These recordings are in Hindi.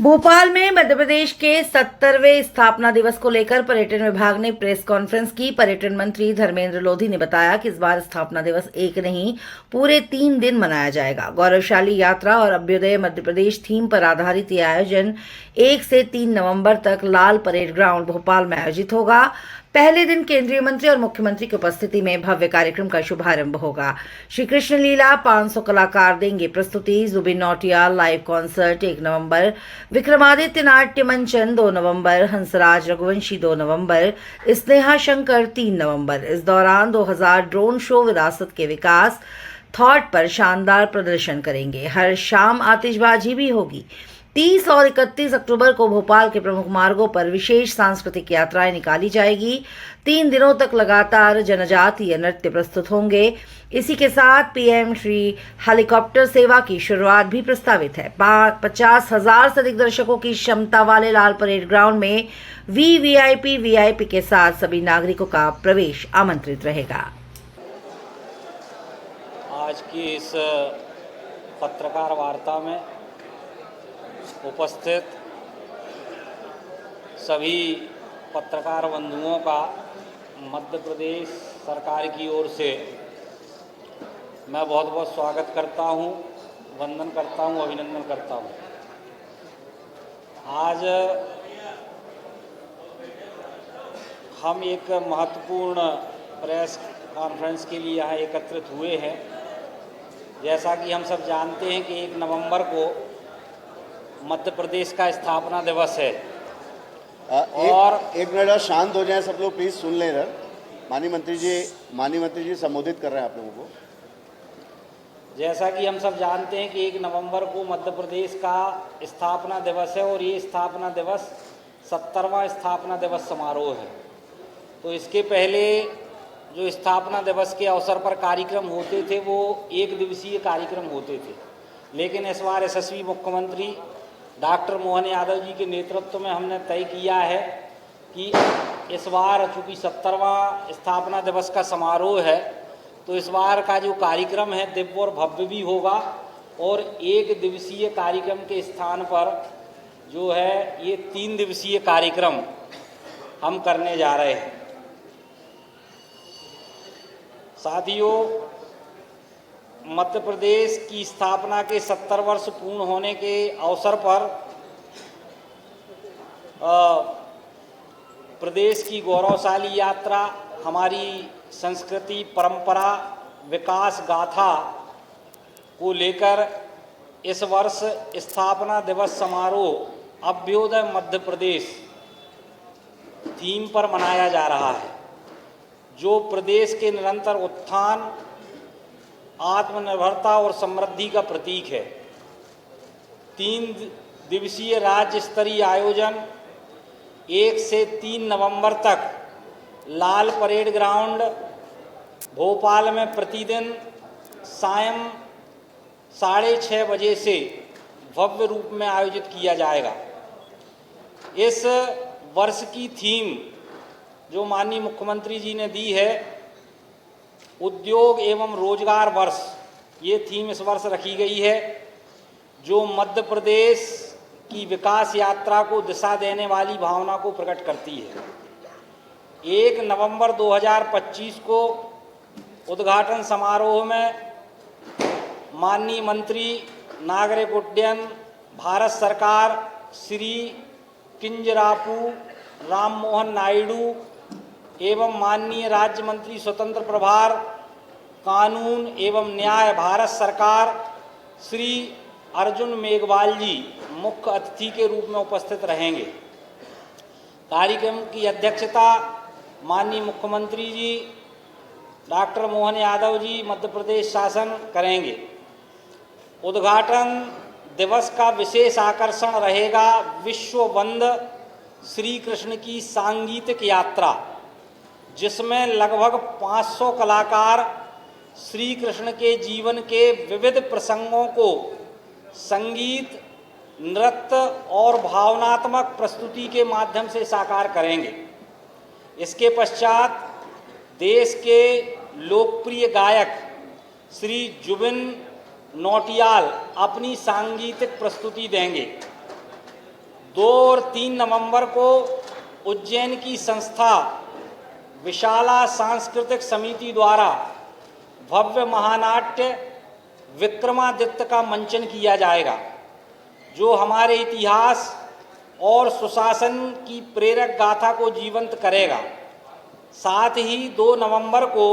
भोपाल में मध्य प्रदेश के 70वें स्थापना दिवस को लेकर पर्यटन विभाग ने प्रेस कॉन्फ्रेंस की। पर्यटन मंत्री धर्मेंद्र लोधी ने बताया कि इस बार स्थापना दिवस एक नहीं पूरे 3 दिन मनाया जाएगा। गौरवशाली यात्रा और अभ्युदय मध्य प्रदेश थीम पर आधारित ये आयोजन 1 से 3 नवंबर तक लाल परेड ग्राउंड भोपाल में आयोजित होगा। पहले दिन केंद्रीय मंत्री और मुख्यमंत्री की उपस्थिति में भव्य कार्यक्रम का शुभारंभ होगा। श्री कृष्ण लीला 500 कलाकार देंगे प्रस्तुति। जुबिन नौटियाल लाइव कॉन्सर्ट 1 नवंबर, विक्रमादित्य नाट्य मंचन 2 नवंबर, हंसराज रघुवंशी 2 नवंबर, स्नेहा शंकर 3 नवंबर। इस दौरान 2000 ड्रोन शो विरासत के विकास थॉट पर शानदार प्रदर्शन करेंगे। हर शाम आतिशबाजी भी होगी। 30 और 31 अक्टूबर को भोपाल के प्रमुख मार्गों पर विशेष सांस्कृतिक यात्राएं निकाली जाएगी। 3 दिनों तक लगातार जनजातीय नृत्य प्रस्तुत होंगे। इसी के साथ पीएम श्री हेलीकॉप्टर सेवा की शुरुआत भी प्रस्तावित है। 50,000 से अधिक दर्शकों की क्षमता वाले लाल परेड ग्राउंड में वीवीआईपी के साथ सभी नागरिकों का प्रवेश आमंत्रित रहेगा। आज की इस पत्रकार वार्ता में उपस्थित सभी पत्रकार बंधुओं का मध्य प्रदेश सरकार की ओर से मैं बहुत बहुत स्वागत करता हूं, वंदन करता हूं, अभिनंदन करता हूं। आज हम एक महत्वपूर्ण प्रेस कॉन्फ्रेंस के लिए यहाँ एकत्रित हुए हैं। जैसा कि हम सब जानते हैं कि 1 नवंबर को मध्य प्रदेश का स्थापना दिवस है। और एक मिनट शांत हो जाएं सब लोग, प्लीज सुन लें। इधर माननीय मंत्री जी संबोधित कर रहे हैं आप लोगों को। जैसा कि हम सब जानते हैं कि 1 नवंबर को मध्य प्रदेश का स्थापना दिवस है और ये स्थापना दिवस 70वां स्थापना दिवस समारोह है। तो इसके पहले जो स्थापना दिवस के अवसर पर कार्यक्रम होते थे वो 1 दिवसीय कार्यक्रम होते थे, लेकिन इस बार यशस्वी मुख्यमंत्री डॉक्टर मोहन यादव जी के नेतृत्व में हमने तय किया है कि इस बार चूँकि 70वां स्थापना दिवस का समारोह है तो इस बार का जो कार्यक्रम है दिव्य और भव्य भी होगा और 1 दिवसीय कार्यक्रम के स्थान पर जो है ये 3 दिवसीय कार्यक्रम हम करने जा रहे हैं। साथियों, मध्य प्रदेश की स्थापना के 70 वर्ष पूर्ण होने के अवसर पर प्रदेश की गौरवशाली यात्रा, हमारी संस्कृति, परंपरा, विकास गाथा को लेकर इस वर्ष स्थापना दिवस समारोह अभ्युदय मध्य प्रदेश थीम पर मनाया जा रहा है, जो प्रदेश के निरंतर उत्थान, आत्मनिर्भरता और समृद्धि का प्रतीक है। 3 दिवसीय राज्य स्तरीय आयोजन 1 से 3 नवंबर तक लाल परेड ग्राउंड भोपाल में प्रतिदिन सायं 6:30 बजे से भव्य रूप में आयोजित किया जाएगा। इस वर्ष की थीम जो माननीय मुख्यमंत्री जी ने दी है, उद्योग एवं रोजगार वर्ष, ये थीम इस वर्ष रखी गई है, जो मध्य प्रदेश की विकास यात्रा को दिशा देने वाली भावना को प्रकट करती है। 1 नवंबर 2025 को उद्घाटन समारोह में माननीय मंत्री नागरिक उड्डयन भारत सरकार श्री किंजरापू राममोहन नायडू एवं माननीय राज्य मंत्री स्वतंत्र प्रभार कानून एवं न्याय भारत सरकार श्री अर्जुन मेघवाल जी मुख्य अतिथि के रूप में उपस्थित रहेंगे। कार्यक्रम की अध्यक्षता माननीय मुख्यमंत्री जी डॉक्टर मोहन यादव जी मध्य प्रदेश शासन करेंगे। उद्घाटन दिवस का विशेष आकर्षण रहेगा विश्व वंद श्री कृष्ण की सांगीतिक यात्रा, जिसमें लगभग 500 कलाकार श्री कृष्ण के जीवन के विविध प्रसंगों को संगीत, नृत्य और भावनात्मक प्रस्तुति के माध्यम से साकार करेंगे। इसके पश्चात देश के लोकप्रिय गायक श्री जुबिन नौटियाल अपनी सांगीतिक प्रस्तुति देंगे। 2 और 3 नवंबर को उज्जैन की संस्था विशाला सांस्कृतिक समिति द्वारा भव्य महानाट्य विक्रमादित्य का मंचन किया जाएगा, जो हमारे इतिहास और सुशासन की प्रेरक गाथा को जीवंत करेगा। साथ ही 2 नवंबर को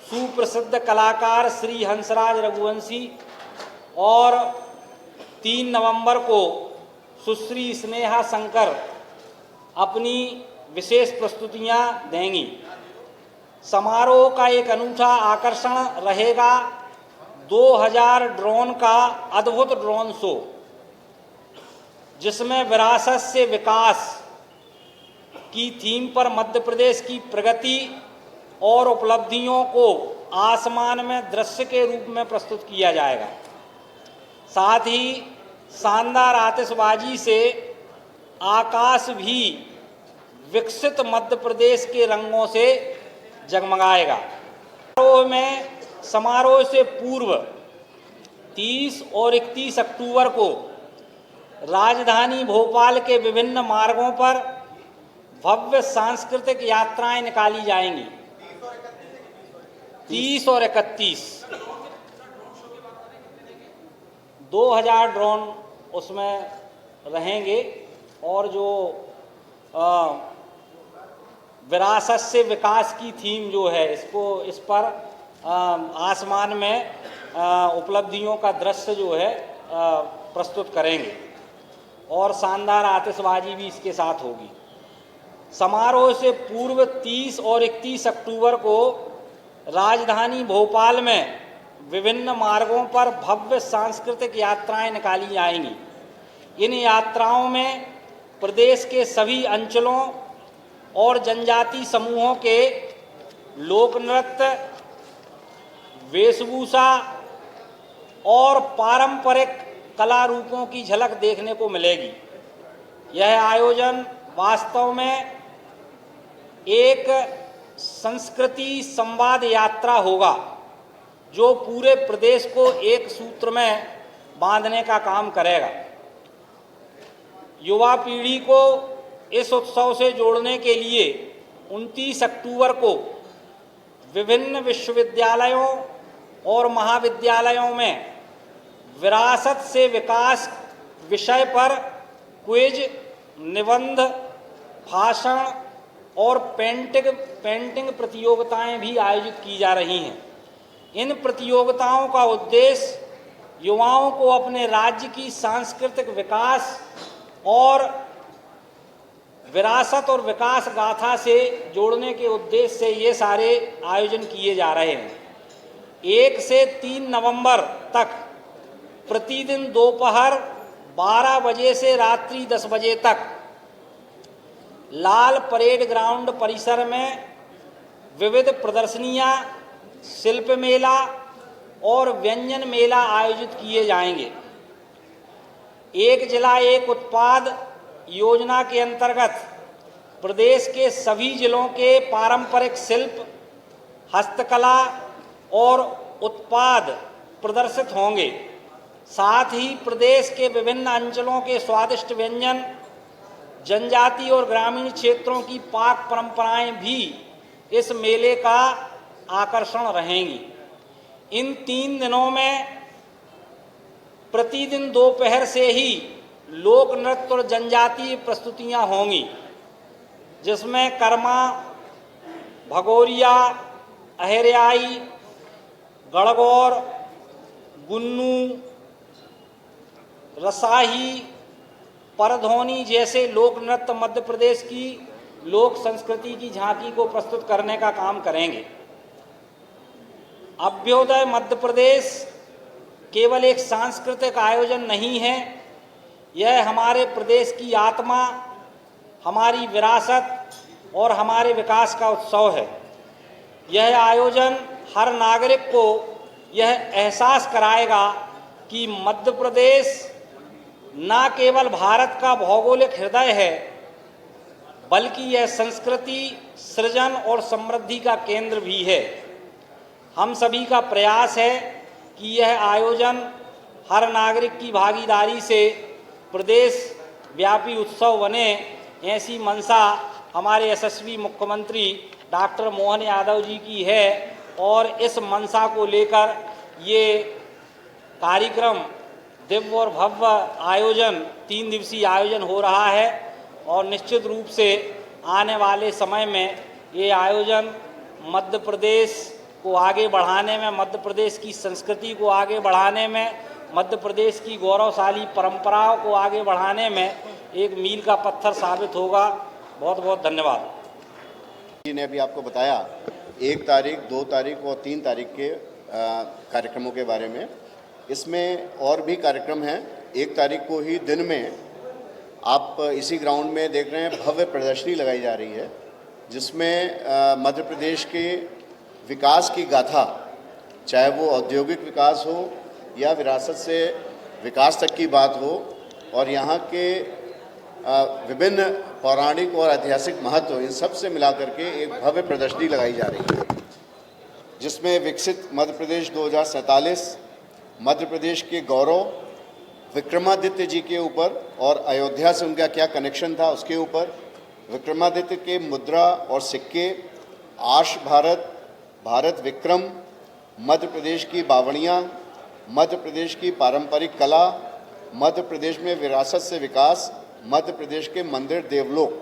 सुप्रसिद्ध कलाकार श्री हंसराज रघुवंशी और 3 नवंबर को सुश्री स्नेहा शंकर अपनी विशेष प्रस्तुतियां देंगी। समारोह का एक अनूठा आकर्षण रहेगा 2000 ड्रोन का अद्भुत ड्रोन शो, जिसमें विरासत से विकास की थीम पर मध्य प्रदेश की प्रगति और उपलब्धियों को आसमान में दृश्य के रूप में प्रस्तुत किया जाएगा। साथ ही शानदार आतिशबाजी से आकाश भी विकसित मध्य प्रदेश के रंगों से जगमगाएगा। समारोह से पूर्व 30 और 31 अक्टूबर को राजधानी भोपाल के विभिन्न मार्गों पर भव्य सांस्कृतिक यात्राएं निकाली जाएंगी। 30 और 31 2000 ड्रोन उसमें रहेंगे और जो विरासत से विकास की थीम जो है इस पर आसमान में उपलब्धियों का दृश्य जो है प्रस्तुत करेंगे और शानदार आतिशबाजी भी इसके साथ होगी। समारोह से पूर्व 30 और 31 अक्टूबर को राजधानी भोपाल में विभिन्न मार्गों पर भव्य सांस्कृतिक यात्राएं निकाली जाएंगी। इन यात्राओं में प्रदेश के सभी अंचलों और जनजाति समूहों के लोक नृत्य, वेशभूषा और पारंपरिक कला रूपों की झलक देखने को मिलेगी। यह आयोजन वास्तव में एक संस्कृति संवाद यात्रा होगा, जो पूरे प्रदेश को एक सूत्र में बांधने का काम करेगा। युवा पीढ़ी को इस उत्सव से जोड़ने के लिए 29 अक्टूबर को विभिन्न विश्वविद्यालयों और महाविद्यालयों में विरासत से विकास विषय पर क्विज, निबंध, भाषण और पेंटिंग प्रतियोगिताएं भी आयोजित की जा रही हैं। इन प्रतियोगिताओं का उद्देश्य युवाओं को अपने राज्य की सांस्कृतिक विकास और विरासत और विकास गाथा से जोड़ने के उद्देश्य से ये सारे आयोजन किए जा रहे हैं। 1 से 3 नवंबर तक प्रतिदिन दोपहर 12 बजे से रात्रि 10 बजे तक लाल परेड ग्राउंड परिसर में विविध प्रदर्शनियां, शिल्प मेला और व्यंजन मेला आयोजित किए जाएंगे। एक जिला एक उत्पाद योजना के अंतर्गत प्रदेश के सभी जिलों के पारंपरिक शिल्प, हस्तकला और उत्पाद प्रदर्शित होंगे। साथ ही प्रदेश के विभिन्न अंचलों के स्वादिष्ट व्यंजन, जनजाति और ग्रामीण क्षेत्रों की पाक परंपराएं भी इस मेले का आकर्षण रहेंगी। इन 3 दिनों में प्रतिदिन दोपहर से ही लोक नृत्य और जनजातीय प्रस्तुतियां होंगी, जिसमें कर्मा, भगोरिया, अहरियाई, गणगौर, गुन्नू, रसाही, परधोनी जैसे लोक नृत्य मध्य प्रदेश की लोक संस्कृति की झांकी को प्रस्तुत करने का काम करेंगे। अभ्युदय मध्य प्रदेश केवल एक सांस्कृतिक आयोजन नहीं है, यह हमारे प्रदेश की आत्मा, हमारी विरासत और हमारे विकास का उत्सव है। यह आयोजन हर नागरिक को यह एहसास कराएगा कि मध्य प्रदेश न केवल भारत का भौगोलिक हृदय है, बल्कि यह संस्कृति, सृजन और समृद्धि का केंद्र भी है। हम सभी का प्रयास है कि यह आयोजन हर नागरिक की भागीदारी से प्रदेश व्यापी उत्सव बने, ऐसी मंशा हमारे यशस्वी मुख्यमंत्री डॉक्टर मोहन यादव जी की है और इस मंशा को लेकर ये कार्यक्रम दिव्य और भव्य आयोजन 3 दिवसीय आयोजन हो रहा है और निश्चित रूप से आने वाले समय में ये आयोजन मध्य प्रदेश को आगे बढ़ाने में, मध्य प्रदेश की संस्कृति को आगे बढ़ाने में, मध्य प्रदेश की गौरवशाली परंपराओं को आगे बढ़ाने में एक मील का पत्थर साबित होगा। बहुत बहुत धन्यवाद। जी ने अभी आपको बताया 1 तारीख, 2 तारीख और 3 तारीख के कार्यक्रमों के बारे में। इसमें और भी कार्यक्रम हैं। 1 तारीख को ही दिन में आप इसी ग्राउंड में देख रहे हैं भव्य प्रदर्शनी लगाई जा रही है, जिसमें मध्य प्रदेश के विकास की गाथा, चाहे वो औद्योगिक विकास हो या विरासत से विकास तक की बात हो, और यहाँ के विभिन्न पौराणिक और ऐतिहासिक महत्व, इन सब से मिला करके एक भव्य प्रदर्शनी लगाई जा रही है, जिसमें विकसित मध्य प्रदेश 2047, मध्य प्रदेश के गौरव, विक्रमादित्य जी के ऊपर और अयोध्या से उनका क्या कनेक्शन था उसके ऊपर, विक्रमादित्य के मुद्रा और सिक्के, आश भारत, भारत विक्रम, मध्य प्रदेश की बावड़ियाँ, मध्य प्रदेश की पारंपरिक कला, मध्य प्रदेश में विरासत से विकास, मध्य प्रदेश के मंदिर देवलोक,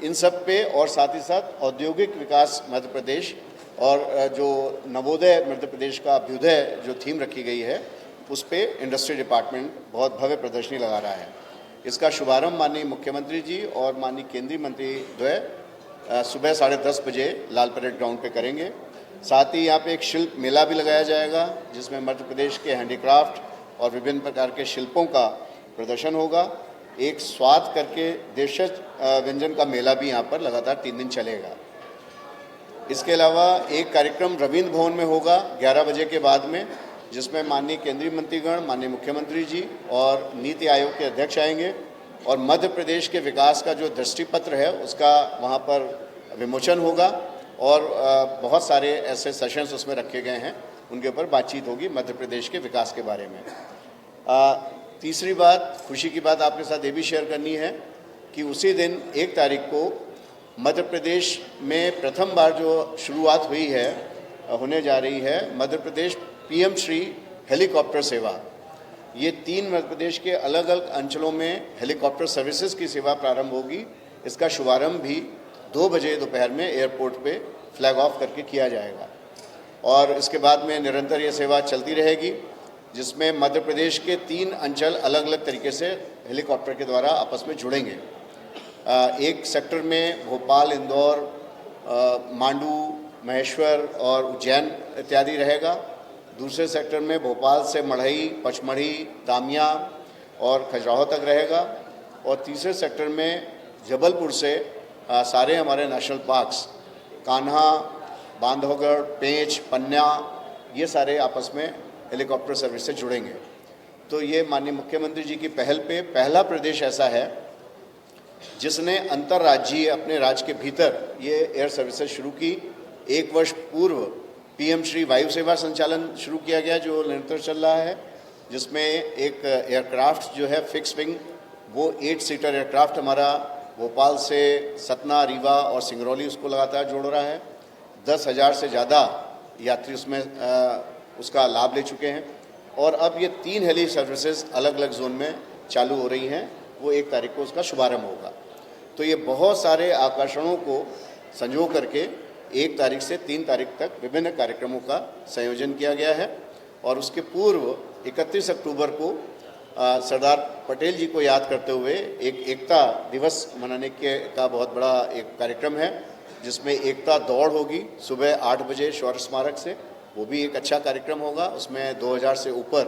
इन सब पे, और साथ ही साथ औद्योगिक विकास मध्य प्रदेश और जो नवोदय मध्य प्रदेश का अभ्युदय जो थीम रखी गई है, उस पे इंडस्ट्री डिपार्टमेंट बहुत भव्य प्रदर्शनी लगा रहा है। इसका शुभारंभ माननीय मुख्यमंत्री जी और माननीय केंद्रीय मंत्री द्वय सुबह 10:30 बजे लाल परेड ग्राउंड पे करेंगे। साथ ही यहाँ पे एक शिल्प मेला भी लगाया जाएगा, जिसमें मध्य प्रदेश के हैंडीक्राफ्ट और विभिन्न प्रकार के शिल्पों का प्रदर्शन होगा। एक स्वाद करके देशज व्यंजन का मेला भी यहाँ पर लगातार 3 दिन चलेगा। इसके अलावा एक कार्यक्रम रविंद्र भवन में होगा 11 बजे के बाद में, जिसमें माननीय केंद्रीय मंत्रीगण, माननीय मुख्यमंत्री जी और नीति आयोग के अध्यक्ष आएंगे और मध्य प्रदेश के विकास का जो दृष्टिपत्र है उसका वहाँ पर विमोचन होगा और बहुत सारे ऐसे सेशंस उसमें रखे गए हैं, उनके ऊपर बातचीत होगी मध्य प्रदेश के विकास के बारे में। तीसरी बात, खुशी की बात आपके साथ ये भी शेयर करनी है कि उसी दिन 1 तारीख को मध्य प्रदेश में प्रथम बार जो शुरुआत हुई है, होने जा रही है, मध्य प्रदेश PM श्री हेलीकॉप्टर सेवा। ये 3 मध्य प्रदेश के अलग अलग अंचलों में हेलीकॉप्टर सर्विसेज की सेवा प्रारंभ होगी। इसका शुभारंभ भी 2 बजे दोपहर में एयरपोर्ट पे फ्लैग ऑफ करके किया जाएगा और इसके बाद में निरंतर ये सेवा चलती रहेगी, जिसमें मध्य प्रदेश के 3 अंचल अलग अलग तरीके से हेलीकॉप्टर के द्वारा आपस में जुड़ेंगे। एक सेक्टर में भोपाल, इंदौर, मांडू, महेश्वर और उज्जैन इत्यादि रहेगा। दूसरे सेक्टर में भोपाल से मढ़ई, पचमढ़ी, तामिया और खजुराहो तक रहेगा और तीसरे सेक्टर में जबलपुर से सारे हमारे नेशनल पार्क्स, कान्हा, बांधवगढ़, पेंच, पन्ना, ये सारे आपस में हेलीकॉप्टर सर्विस से जुड़ेंगे। तो ये माननीय मुख्यमंत्री जी की पहल पे पहला प्रदेश ऐसा है जिसने अंतर्राज्यीय अपने राज्य के भीतर ये एयर सर्विसेज शुरू की। 1 वर्ष पूर्व PM श्री वायु सेवा संचालन शुरू किया गया, जो निरंतर चल रहा है, जिसमें एक एयरक्राफ्ट जो है फिक्स विंग, वो 8 सीटर एयरक्राफ्ट हमारा भोपाल से सतना, रीवा और सिंगरौली उसको लगातार जोड़ रहा है। 10,000 से ज़्यादा यात्री उसमें उसका लाभ ले चुके हैं और अब ये 3 हेली सर्विसेज अलग अलग जोन में चालू हो रही हैं। वो 1 तारीख को उसका शुभारंभ होगा। तो ये बहुत सारे आकर्षणों को संजो करके 1 तारीख से 3 तारीख तक विभिन्न कार्यक्रमों का संयोजन किया गया है और उसके पूर्व 31 अक्टूबर को सरदार पटेल जी को याद करते हुए एक एकता दिवस मनाने का बहुत बड़ा एक कार्यक्रम है, जिसमें एकता दौड़ होगी सुबह 8 बजे शौर्य स्मारक से। वो भी एक अच्छा कार्यक्रम होगा। उसमें 2000 से ऊपर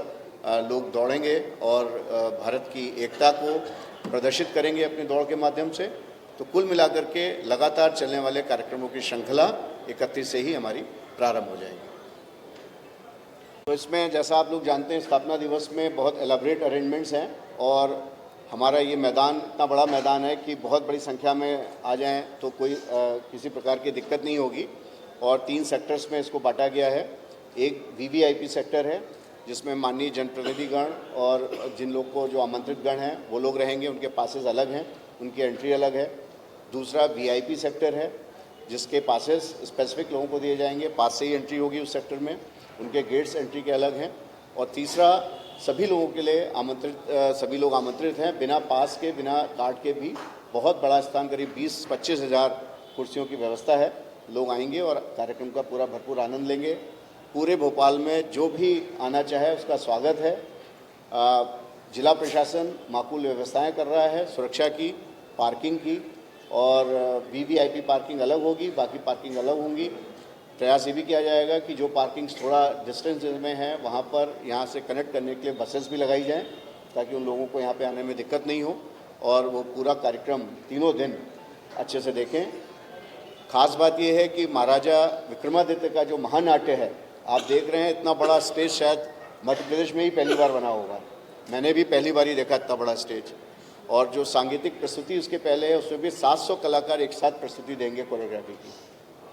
लोग दौड़ेंगे और भारत की एकता को प्रदर्शित करेंगे अपनी दौड़ के माध्यम से। तो कुल मिलाकर के लगातार चलने वाले कार्यक्रमों की श्रृंखला 31 से ही हमारी प्रारंभ हो जाएगी। तो इसमें जैसा आप लोग जानते हैं, स्थापना दिवस में बहुत एलाबरेट अरेंजमेंट्स हैं और हमारा ये मैदान इतना बड़ा मैदान है कि बहुत बड़ी संख्या में आ जाएं तो कोई किसी प्रकार की दिक्कत नहीं होगी। और 3 सेक्टर्स में इसको बांटा गया है। एक VVIP सेक्टर है, जिसमें माननीय जनप्रतिनिधिगण और जिन लोग को जो आमंत्रित गण हैं वो लोग रहेंगे, उनके पासेस अलग हैं, उनकी एंट्री अलग है। दूसरा वीआईपी सेक्टर है, जिसके पासेस स्पेसिफिक लोगों को दिए जाएंगे, पास से ही एंट्री होगी उस सेक्टर में, उनके गेट्स एंट्री के अलग हैं। और तीसरा, सभी लोगों के लिए सभी लोग आमंत्रित हैं, बिना पास के, बिना कार्ड के भी। बहुत बड़ा स्थान, करीब 20-25 हज़ार कुर्सियों की व्यवस्था है। लोग आएंगे और कार्यक्रम का पूरा भरपूर आनंद लेंगे। पूरे भोपाल में जो भी आना चाहे उसका स्वागत है। जिला प्रशासन माकूल व्यवस्थाएं कर रहा है, सुरक्षा की, पार्किंग की, और वीवीआईपी पार्किंग अलग होगी, बाकी पार्किंग अलग होंगी। प्रयास ये भी किया जाएगा कि जो पार्किंग्स थोड़ा डिस्टेंस में हैं वहाँ पर यहाँ से कनेक्ट करने के लिए बसेस भी लगाई जाएं, ताकि उन लोगों को यहाँ पे आने में दिक्कत नहीं हो और वो पूरा कार्यक्रम तीनों दिन अच्छे से देखें। खास बात ये है कि महाराजा विक्रमादित्य का जो महानाट्य है, आप देख रहे हैं, इतना बड़ा स्टेज शायद मध्य प्रदेश में ही पहली बार बना होगा। मैंने भी पहली बार ही देखा इतना बड़ा स्टेज। और जो सांगीतिक प्रस्तुति उसके पहले है, उसमें भी 700 कलाकार एक साथ प्रस्तुति देंगे कोरियोग्राफी की।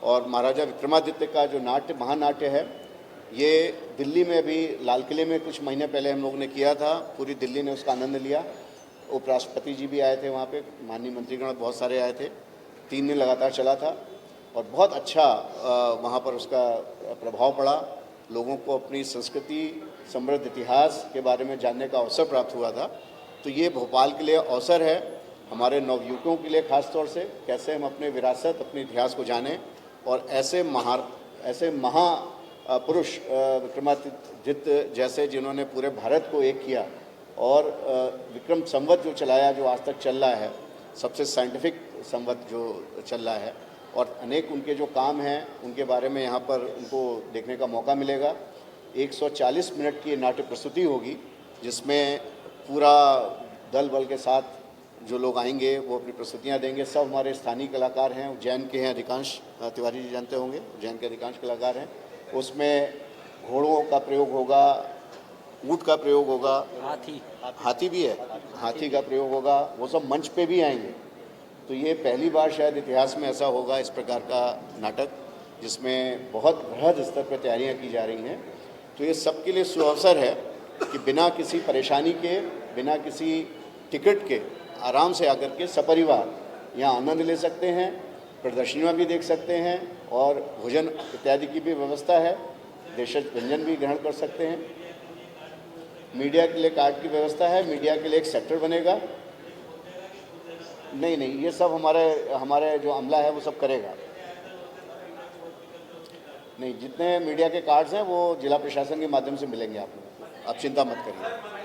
और महाराजा विक्रमादित्य का जो नाट्य, महानाट्य है, ये दिल्ली में भी लाल किले में कुछ महीने पहले हम लोगों ने किया था। पूरी दिल्ली ने उसका आनंद लिया। उपराष्ट्रपति जी भी आए थे वहाँ पे, माननीय मंत्रीगण बहुत सारे आए थे। 3 दिन लगातार चला था और बहुत अच्छा वहाँ पर उसका प्रभाव पड़ा। लोगों को अपनी संस्कृति, समृद्ध इतिहास के बारे में जानने का अवसर प्राप्त हुआ था। तो ये भोपाल के लिए अवसर है, हमारे नवयुवकों के लिए खास तौर से, कैसे हम अपने विरासत, अपने इतिहास को जानें। और ऐसे महापुरुष विक्रमादित्य जैसे, जिन्होंने पूरे भारत को एक किया और विक्रम संवत जो चलाया, जो आज तक चल रहा है, सबसे साइंटिफिक संवत जो चल रहा है, और अनेक उनके जो काम हैं उनके बारे में यहाँ पर उनको देखने का मौका मिलेगा। 140 मिनट की नाट्य प्रस्तुति होगी, जिसमें पूरा दल बल के साथ जो लोग आएंगे वो अपनी प्रस्तुतियाँ देंगे। सब हमारे स्थानीय कलाकार हैं, उज्जैन के हैं अधिकांश, तिवारी जी जानते होंगे, उज्जैन के अधिकांश कलाकार हैं। उसमें घोड़ों का प्रयोग होगा, ऊँट का प्रयोग होगा, हाथी भी है, हाथी का प्रयोग होगा। वो सब मंच पे भी आएंगे। तो ये पहली बार शायद इतिहास में ऐसा होगा, इस प्रकार का नाटक, जिसमें बहुत बृहद स्तर पर तैयारियाँ की जा रही हैं। तो ये सबके लिए सुअवसर है कि बिना किसी परेशानी के, बिना किसी टिकट के, आराम से आकर के सपरिवार यहाँ आनंद ले सकते हैं, प्रदर्शनियाँ भी देख सकते हैं और भोजन इत्यादि की भी व्यवस्था है। देशज व्यंजन भी ग्रहण कर सकते हैं। मीडिया के लिए कार्ड की व्यवस्था है, मीडिया के लिए एक सेक्टर बनेगा। नहीं, ये सब हमारे जो अमला है वो सब करेगा। नहीं, जितने मीडिया के कार्ड्स हैं वो जिला प्रशासन के माध्यम से मिलेंगे आप लोगों को, आप चिंता मत करिए।